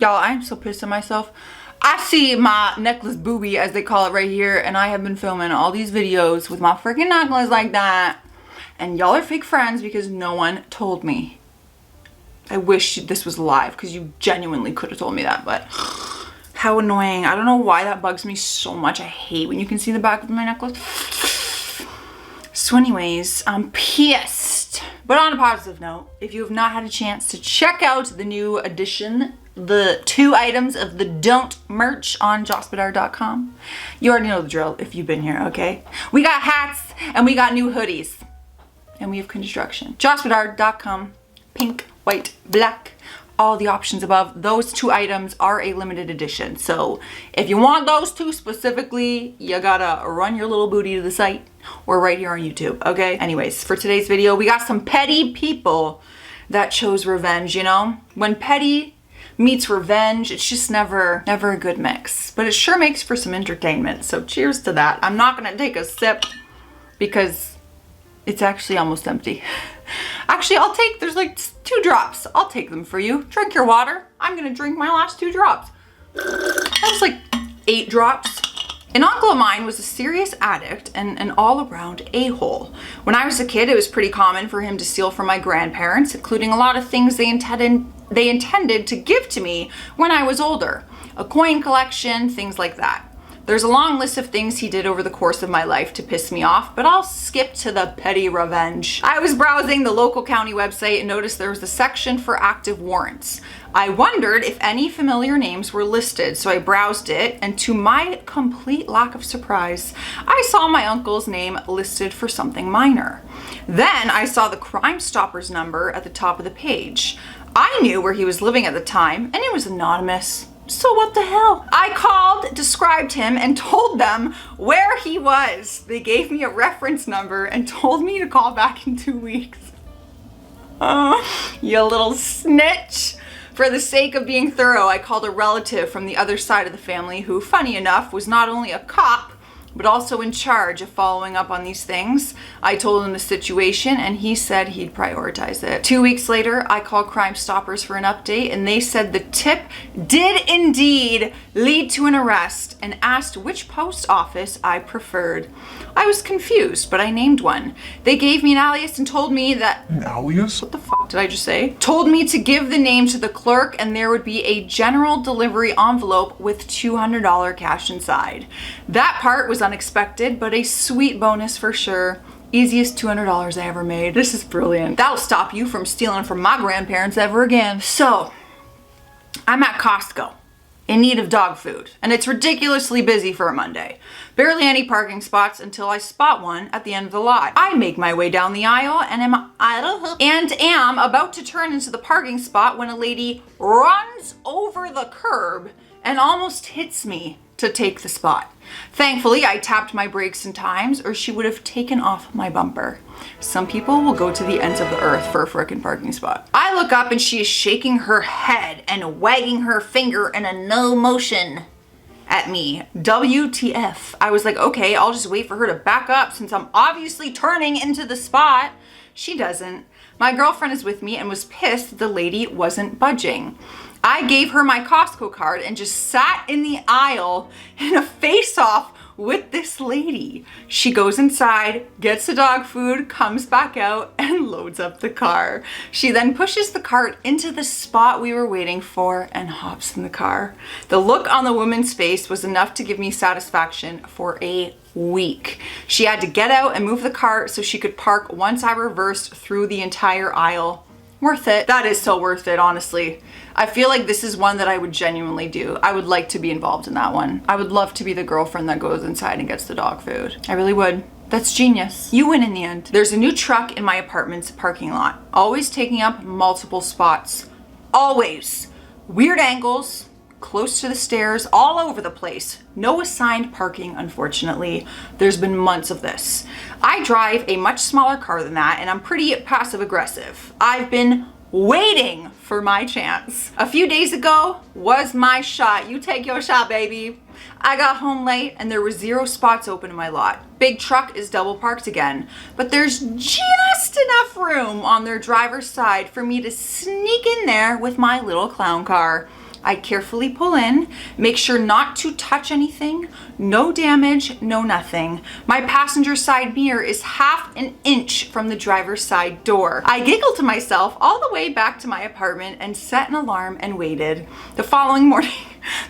Y'all, I'm so pissed at myself. I see my necklace booby, as they call it right here, and I have been filming all these videos with my freaking necklace like that. And y'all are fake friends because no one told me. I wish this was live because you genuinely could have told me that, but how annoying. I don't know why that bugs me so much. I hate when you can see the back of my necklace. So anyways, I'm pissed. But on a positive note, if you have not had a chance to check out the new edition, the 2 items of the Don't merch on jocebedard.com, you already know the drill if you've been here, okay? We got hats and we got new hoodies. And we have construction. jocebedard.com, pink, white, black, all the options above. Those 2 items are a limited edition. So if you want those 2 specifically, you gotta run your little booty to the site or right here on YouTube, okay? Anyways, for today's video, we got some petty people that chose revenge, you know? When petty meets revenge, it's just never a good mix. But it sure makes for some entertainment. So cheers to that. I'm not gonna take a sip because it's actually almost empty. Actually, there's like 2 drops. I'll take them for you. Drink your water. I'm gonna drink my last 2 drops. That was like 8 drops. An uncle of mine was a serious addict and an all-around a-hole. When I was a kid, it was pretty common for him to steal from my grandparents, including a lot of things they intended to give to me when I was older. A coin collection, things like that. There's a long list of things he did over the course of my life to piss me off, but I'll skip to the petty revenge. I was browsing the local county website and noticed there was a section for active warrants. I wondered if any familiar names were listed, so I browsed it, and to my complete lack of surprise, I saw my uncle's name listed for something minor. Then I saw the Crime Stoppers number at the top of the page. I knew where he was living at the time, and it was anonymous. So what the hell? I called, described him, and told them where he was. They gave me a reference number and told me to call back in 2 weeks. You little snitch. For the sake of being thorough, I called a relative from the other side of the family who, funny enough, was not only a cop, but also in charge of following up on these things. I told him the situation and he said he'd prioritize it. 2 weeks later, I called Crime Stoppers for an update and they said the tip did indeed lead to an arrest and asked which post office I preferred. I was confused, but I named one. They gave me an alias and told me that— An alias? What the fuck did I just say? Told me to give the name to the clerk and there would be a general delivery envelope with $200 cash inside. That part was unexpected, but a sweet bonus for sure. Easiest $200 I ever made. This is brilliant. That'll stop you from stealing from my grandparents ever again. So, I'm at Costco in need of dog food, and it's ridiculously busy for a Monday. Barely any parking spots until I spot one at the end of the lot. I make my way down the aisle and am about to turn into the parking spot when a lady runs over the curb and almost hits me to take the spot. Thankfully, I tapped my brakes in times or she would have taken off my bumper. Some people will go to the ends of the earth for a frickin' parking spot. I look up and she is shaking her head and wagging her finger in a no motion at me. WTF. I was like, okay, I'll just wait for her to back up since I'm obviously turning into the spot. She doesn't. My girlfriend is with me and was pissed that the lady wasn't budging. I gave her my Costco card and just sat in the aisle in a face-off with this lady. She goes inside, gets the dog food, comes back out, and loads up the car. She then pushes the cart into the spot we were waiting for and hops in the car. The look on the woman's face was enough to give me satisfaction for a week. She had to get out and move the cart so she could park once I reversed through the entire aisle. Worth it. That is so worth it, honestly. I feel like this is one that I would genuinely do. I would like to be involved in that one. I would love to be the girlfriend that goes inside and gets the dog food. I really would. That's genius. You win in the end. There's a new truck in my apartment's parking lot, always taking up multiple spots. Always. Weird angles, close to the stairs, all over the place. No assigned parking, unfortunately. There's been months of this. I drive a much smaller car than that, and I'm pretty passive aggressive. I've been waiting for my chance. A few days ago was my shot. You take your shot, baby. I got home late and there were 0 spots open in my lot. Big truck is double parked again, but there's just enough room on their driver's side for me to sneak in there with my little clown car. I carefully pull in, make sure not to touch anything, no damage, no nothing. My passenger side mirror is half an inch from the driver's side door. I giggled to myself all the way back to my apartment and set an alarm and waited. The following morning,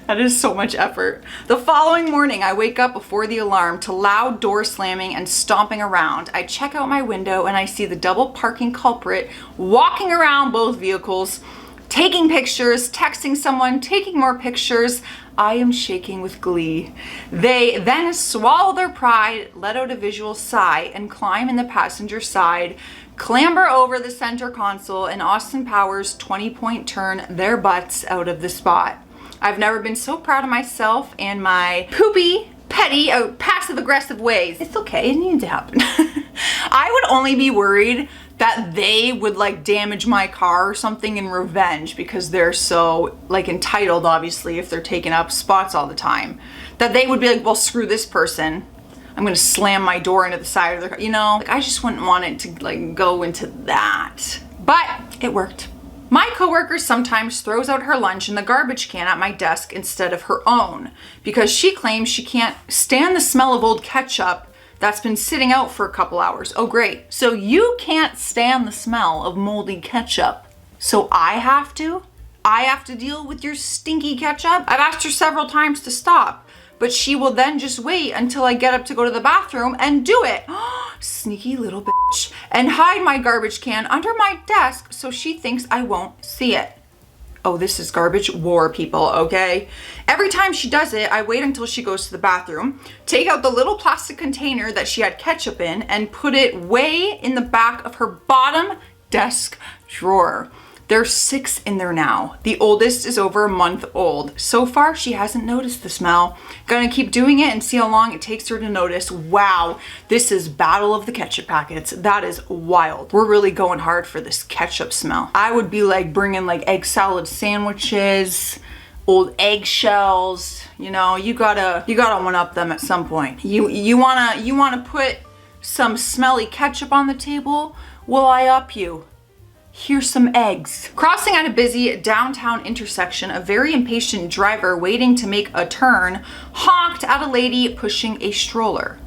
that is so much effort. The following morning, I wake up before the alarm to loud door slamming and stomping around. I check out my window and I see the double parking culprit walking around both vehicles, taking pictures, texting someone, taking more pictures. I am shaking with glee. They then swallow their pride, let out a visual sigh, and climb in the passenger side, clamber over the center console, and Austin Powers 20-point turn their butts out of the spot. I've never been so proud of myself and my poopy, petty, passive-aggressive ways. It's okay, it needed to happen. I would only be worried that they would like damage my car or something in revenge because they're so like entitled, obviously, if they're taking up spots all the time. That they would be like, well, screw this person. I'm gonna slam my door into the side of their car. You know, like I just wouldn't want it to like go into that. But it worked. My coworker sometimes throws out her lunch in the garbage can at my desk instead of her own because she claims she can't stand the smell of old ketchup that's been sitting out for a couple hours. Oh, great. So you can't stand the smell of moldy ketchup. So I have to? I have to deal with your stinky ketchup? I've asked her several times to stop, but she will then just wait until I get up to go to the bathroom and do it. Sneaky little bitch. And hide my garbage can under my desk so she thinks I won't see it. Oh, this is garbage war, people, okay? Every time she does it, I wait until she goes to the bathroom, take out the little plastic container that she had ketchup in, and put it way in the back of her bottom desk drawer. There's 6 in there now. The oldest is over a month old. So far, she hasn't noticed the smell. Gonna keep doing it and see how long it takes her to notice. Wow, this is battle of the ketchup packets. That is wild. We're really going hard for this ketchup smell. I would be like bringing like egg salad sandwiches, old eggshells. You know, you gotta one up them at some point. You wanna put some smelly ketchup on the table? Will I up you? Here's some eggs. Crossing at a busy downtown intersection, a very impatient driver waiting to make a turn honked at a lady pushing a stroller.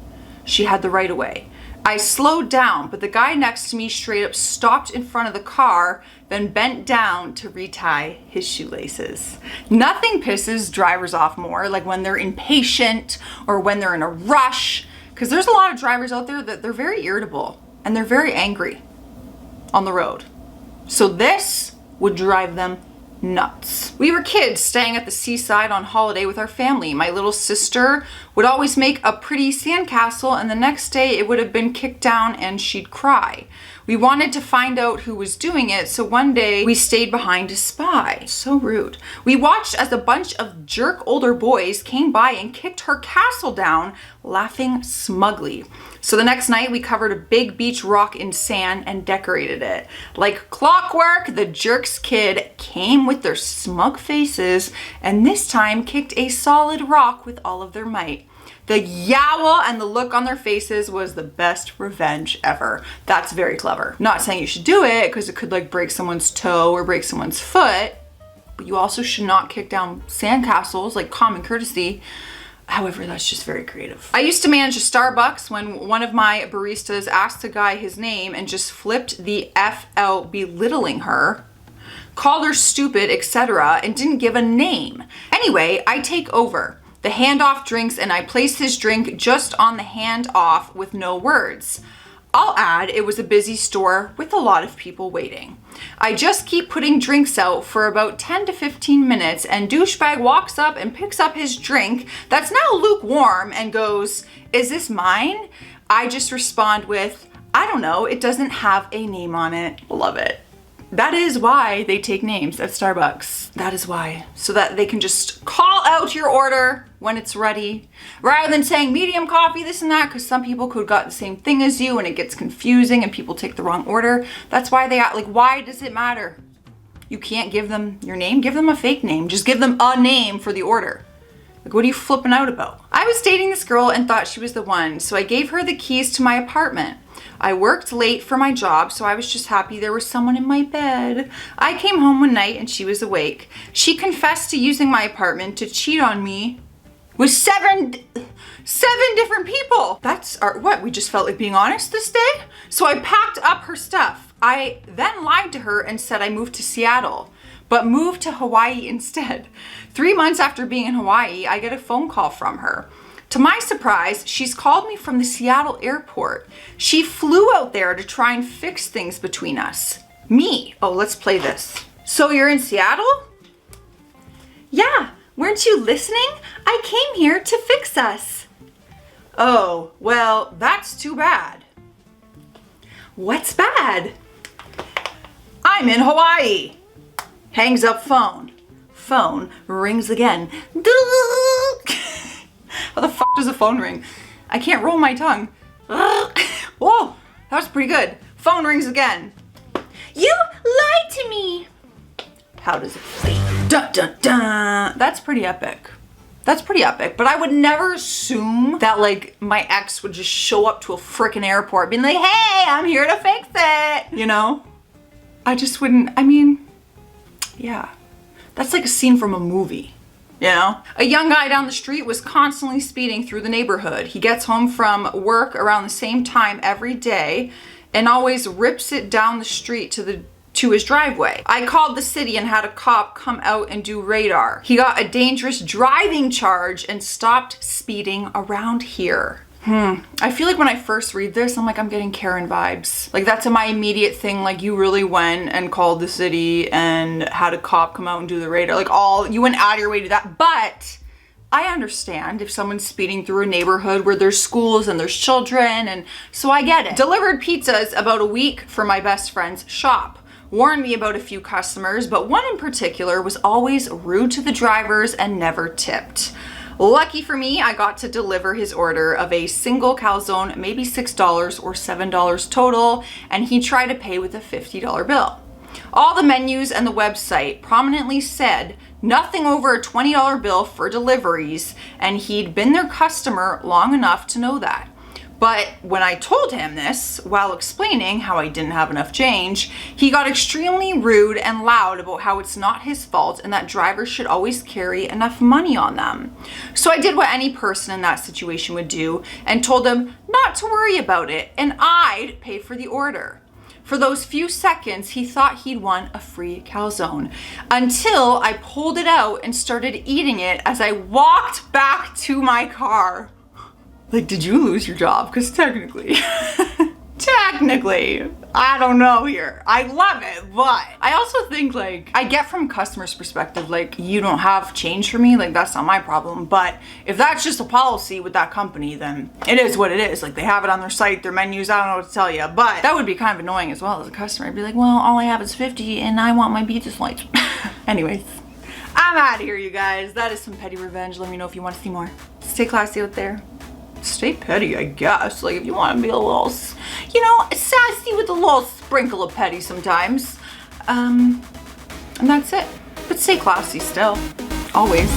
She had the right of way. I slowed down, but the guy next to me straight up stopped in front of the car, then bent down to retie his shoelaces. Nothing pisses drivers off more, like when they're impatient or when they're in a rush, because there's a lot of drivers out there that they're very irritable and they're very angry on the road. So this would drive them nuts. We were kids staying at the seaside on holiday with our family. My little sister would always make a pretty sandcastle, and the next day it would have been kicked down and she'd cry. We wanted to find out who was doing it, so one day we stayed behind to spy. So rude. We watched as a bunch of jerk older boys came by and kicked her castle down, laughing smugly. So the next night we covered a big beach rock in sand and decorated it. Like clockwork, the jerk's kid came with their smug faces and this time kicked a solid rock with all of their might. The yowl and the look on their faces was the best revenge ever. That's very clever. Not saying you should do it because it could like break someone's toe or break someone's foot, but you also should not kick down sandcastles, like common courtesy. However, that's just very creative. I used to manage a Starbucks when one of my baristas asked a guy his name and just flipped the F out, belittling her, called her stupid, etc., and didn't give a name. Anyway, I take over. The handoff drinks and I place his drink just on the handoff with no words. I'll add, it was a busy store with a lot of people waiting. I just keep putting drinks out for about 10 to 15 minutes and douchebag walks up and picks up his drink that's now lukewarm and goes, "Is this mine?" I just respond with, "I don't know, it doesn't have a name on it." Love it. That is why they take names at Starbucks. That is why. So that they can just call out your order when it's ready, rather than saying medium coffee, this and that, because some people could have got the same thing as you and it gets confusing and people take the wrong order. That's why they act like, why does it matter? You can't give them your name, give them a fake name. Just give them a name for the order. Like, what are you flipping out about? I was dating this girl and thought she was the one, so I gave her the keys to my apartment. I worked late for my job, so I was just happy there was someone in my bed. I came home one night and she was awake. She confessed to using my apartment to cheat on me with seven different people. What, we just felt like being honest this day? So I packed up her stuff. I then lied to her and said I moved to Seattle, but moved to Hawaii instead. 3 months after being in Hawaii, I get a phone call from her. To my surprise, she's called me from the Seattle airport. She flew out there to try and fix things between us. Me. Oh, let's play this. So you're in Seattle? Yeah, weren't you listening? I came here to fix us. Oh, well, that's too bad. What's bad? I'm in Hawaii. Hangs up phone. Phone rings again. How the fuck does a phone ring? I can't roll my tongue. Whoa, that was pretty good. Phone rings again. You lied to me. How does it feel? Dun dun dun. That's pretty epic. That's pretty epic, but I would never assume that like my ex would just show up to a frickin' airport being like, hey, I'm here to fix it. You know? I just wouldn't, I mean, yeah. That's like a scene from a movie. You know? A young guy down the street was constantly speeding through the neighborhood. He gets home from work around the same time every day and always rips it down the street to his driveway. I called the city and had a cop come out and do radar. He got a dangerous driving charge and stopped speeding around here. I feel like when I first read this, I'm like, I'm getting Karen vibes. Like that's my immediate thing. Like you really went and called the city and had a cop come out and do the radar. Like you went out of your way to do that. But I understand if someone's speeding through a neighborhood where there's schools and there's children, and so I get it. Delivered pizzas about a week for my best friend's shop. Warned me about a few customers, but one in particular was always rude to the drivers and never tipped. Lucky for me, I got to deliver his order of a single calzone, maybe $6 or $7 total, and he tried to pay with a $50 bill. All the menus and the website prominently said nothing over a $20 bill for deliveries, and he'd been their customer long enough to know that. But when I told him this, while explaining how I didn't have enough change, he got extremely rude and loud about how it's not his fault and that drivers should always carry enough money on them. So I did what any person in that situation would do and told him not to worry about it and I'd pay for the order. For those few seconds, he thought he'd won a free calzone until I pulled it out and started eating it as I walked back to my car. Like, did you lose your job? Because technically, I don't know here. I love it, but I also think like, I get from customer's perspective, like you don't have change for me, like that's not my problem. But if that's just a policy with that company, then it is what it is. Like they have it on their site, their menus, I don't know what to tell you. But that would be kind of annoying as well as a customer. I'd be like, well, all I have is 50 and I want my pizza slice. Anyways, I'm out of here, you guys. That is some petty revenge. Let me know if you want to see more. Stay classy out there. Stay petty, I guess. Like if you want to be a little, you know, sassy with a little sprinkle of petty sometimes. And that's it. But stay classy still. Always.